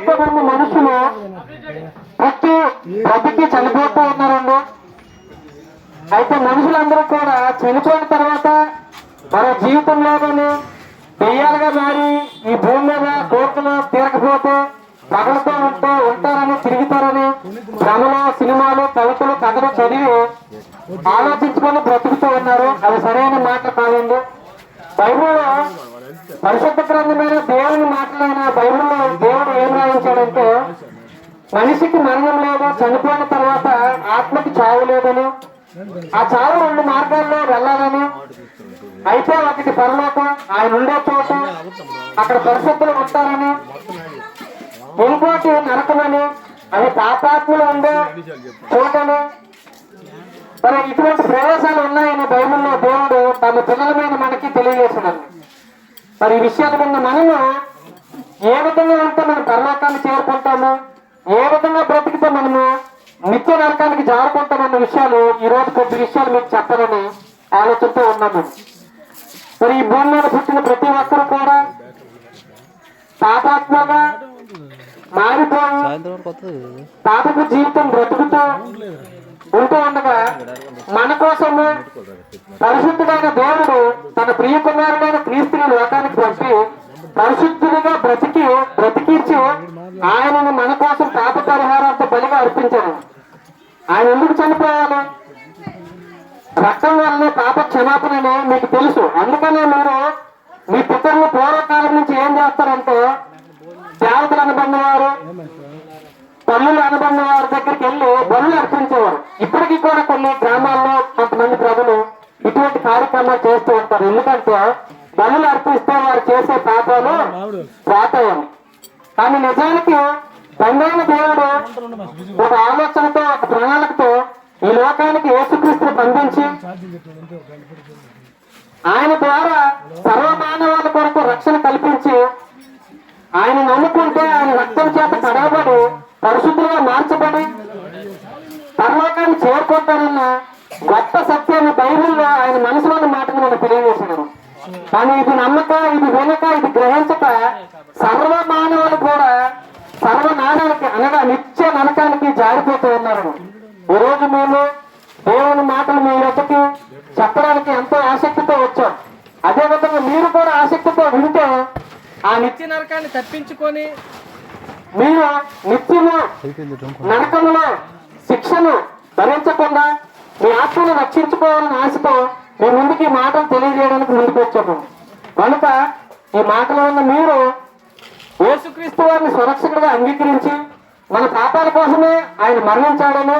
శాతం మంది మనుషులు బ్రతికి చనిపోతూ ఉన్నారండి. అయితే మనుషులందరూ కూడా చనిపోయిన తర్వాత మరో జీవితం లేదని దెయ్యాలుగా మారి ఈ భూమి మీద కోర్టులు తీరకపోతే పగలతో ఉంటారని తిరుగుతారని భ్రమలో సినిమాలు కవితలు కథలు చదివి ఆలోచించుకొని బ్రతుకుతూ ఉన్నారు. అది సరైన మాట కాదండి. బైబిల్లో పరిశుద్ధ గ్రంథమైన దేవుని మాటలైన బైబిల్లో దేవుడు ఏం రాయించాడంటే మనిషికి మరణం లేదు, చనిపోయిన తర్వాత ఆత్మకి చావు లేదని, ఆ చావు రెండు మార్గాల్లో వెళ్ళాలని, అయితే ఒకటి పరలోకం ఆయన ఉండే చోట అక్కడ పరిశుద్ధులు ఉంటారని, ఇంకోటి నరకమని అది పాపాత్ములు ఉండే చోటని. మరి ఇటువంటి ప్రవేశాలు ఉన్నాయని బైబిల్లో దేవుడు తమ పిల్లల మీద మనకి తెలియజేసినాడు. మరి ఈ విషయాల మీద మనము ఏ విధంగా ఉంటే మనం పరలోకాన్ని చేరుకుంటాము, ఏ విధంగా బ్రతికితే మనము నిత్య నరకానికి జారుకుంటామన్న విషయాలు ఈ రోజు కొద్ది విషయాలు మీకు చెప్పాలని ఆలోచనతో ఉన్నాము. మరి ఈ భూమి మీద పుట్టిన ప్రతి ఒక్కరు కూడా పాపాత్మగా మారిపోయి పాపపు జీవితం బ్రతుకుతూ ఉంటూ ఉండగా మన కోసము పరిశుద్ధుడైన దేవుడు తన ప్రియ కుమారుడైన క్రీస్తుని లోకానికి పంపి పరిశుద్ధుడిగా బ్రతికించి ఆయనను మన కోసం పాప పరిహారార్థ బలిగా అర్పించాడు. ఆయన ఎందుకు చనిపోవాలి? రక్తం వల్లనే పాప క్షమాపణని మీకు తెలుసు. అందుకనే మీరు మీ పితరులు పూర్వకాలం నుంచి ఏం చేస్తారంటే దేవతలు అనుబంధ వారు, పల్లులు అనుబంధ వారి దగ్గరికి వెళ్ళి బలులు అర్పించేవారు. ఇప్పటికీ కూడా కొన్ని గ్రామాల్లో కొంతమంది ప్రజలు ఇటువంటి కార్యక్రమాలు చేస్తూ ఉంటారు. ఎందుకంటే బలులు అర్పిస్తే వారు చేసే పాపాలు పోతాయని. కానీ నిజానికి తండ్రైన దేవుడు ఒక ఆలోచనతో ఒక ప్రణాళికతో ఈ లోకానికి యేసుక్రీస్తుని పంపించి ఆయన ద్వారా సర్వమానవాళ్ళ కొరకు రక్షణ కల్పించి ఆయన నమ్ముకుంటే ఆయన రక్తం చేత కడగబడి పరిశుద్ధులుగా మార్చబడి పరలోకాన్ని చేరుకుంటారన్న గొప్ప సత్యాన్ని బైబిల్లో ఆయన మనసులోని మాటను మనం తెలియజేసినారు. కానీ ఇది నమ్మక, ఇది వినక, ఇది గ్రహించక సర్వ మానవులు కూడా సర్వనాశానికి అనగా నిత్య నరకానికి జారిపోతూ ఉన్నారు. ఈరోజు మేము దేవుని మాటలు మీ యొక్కకి చెప్పడానికి ఎంతో ఆసక్తితో వచ్చాం. అదేవిధంగా మీరు కూడా ఆసక్తితో వింటే ఆ నిత్య నరకాన్ని తప్పించుకొని మీరు నిత్యము నరకంలో శిక్షను భరించకుండా మీ ఆత్మను రక్షించుకోవాలని ఆశతో మీ ముందుకి ఈ మాటలు తెలియజేయడానికి ముందుకు వచ్చాము. కనుక ఈ మాటలు ఉన్న మీరు యేసుక్రీస్తు వారిని సురక్షకుడిగా అంగీకరించి మన పాపాల కోసమే ఆయన మరణించాడను,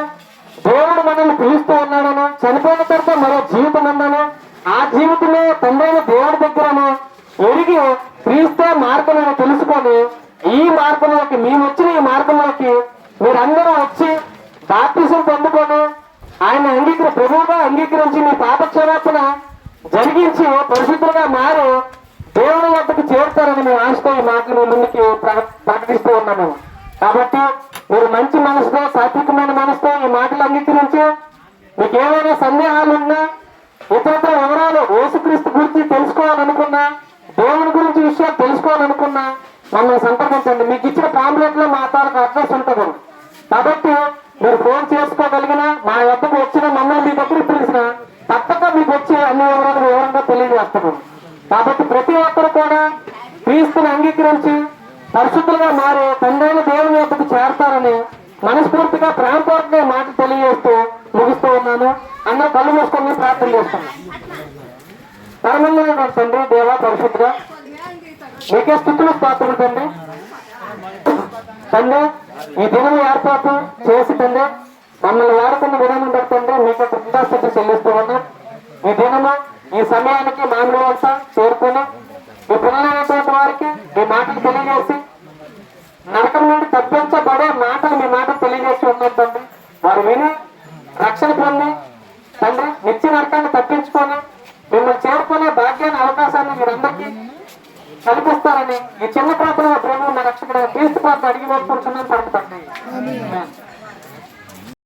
దేవుడు మనల్ని పిలుస్తూ ఉన్నాడను, చనిపోయిన తర్వాత మరో జీవితం ఉందను, ఆ జీవితమే తండ్రైన దేవుడి దగ్గరను ఎరిగి క్రీస్తే మార్గంలో తెలుసుకొని ఈ మార్గంలోకి మేము వచ్చిన ఈ మార్గంలోకి మీరందరూ వచ్చి బాప్తిసం పొందుకొని ఆయన ప్రభువుగా అంగీకరించి మీ పాప క్షమాపణ జరిగించి పరిశుద్ధులుగా మారి దేవుని వద్దకు చేరుతారని మేము ఆశతో ఈ మాటలు ముందుకి ప్రకటిస్తూ ఉన్నాము. కాబట్టి మీరు మంచి మనసుతో, సాత్వికమైన మనసుతో ఈ మాటలు అంగీకరించి మీకు ఏమైనా సందేహాలు ఉన్నా, ఇతర వివరాలు యేసుక్రీస్తు గురించి తెలుసుకోవాలనుకున్నా, దేవుని గురించి విషయాలు తెలుసుకోవాలనుకున్నా మమ్మల్ని సంప్రదించండి. మీకు ఇచ్చిన పాంప్లెట్ లో మా తాలూకు అడ్రస్ ఉంటుంది. కాబట్టి మీరు ఫోన్ చేసుకోగలిగిన, మా వద్దకు వచ్చిన, మమ్మల్ని మీ దగ్గరికి పిలిచిన తప్పక మీకు వచ్చి అన్ని వివరంగా తెలియజేస్తున్నాం. కాబట్టి ప్రతి ఒక్కరు కూడా క్రీస్తుని అంగీకరించి పరిశుద్ధులుగా మారి తండ్రైన దేవుని వద్దకు చేరతారని మనస్ఫూర్తిగా ప్రేమపూర్వకంగా మాట తెలియజేస్తూ ముగిస్తూ ఉన్నాను. అందరూ కళ్ళు మూసుకొని ప్రార్థన చేస్తున్నాం. పరమంగా తండ్రి, దేవా పరిశుద్ధుగా మీకే స్థుతులు స్తోత్రములు తండ్రి. తండ్రి ఈ దినం ఏర్పాటు చేసి తండ్రి మమ్మల్ని వాడుకున్న విధానం బట్టండి మీకు కృతజ్ఞతాస్తుతి చెల్లిస్తూ ఉన్నాం. ఈ దినము ఈ సమయానికి మామిడి వలస చేరుకొని మీ పిల్లలైనటువంటి వారికి మీ మాటలు తెలియజేసి నరకం నుండి తప్పించబడే మాటలు మీ మాటలు తెలియజేసి ఉన్నాం తండ్రి. వారు విని రక్షణ పొంది తండ్రి నిత్య నరకాన్ని తప్పించుకొని మిమ్మల్ని చేరుకునే భాగ్యాన్ని, అవకాశాన్ని మీరందరికీ కల్పిస్తారని ఈ చిన్న ప్రాంతంలో ప్రేమ రక్షకుడు క్రీస్తు ప్రాంతం అడిగి వేసుకుంటున్నాను పడుతుంది.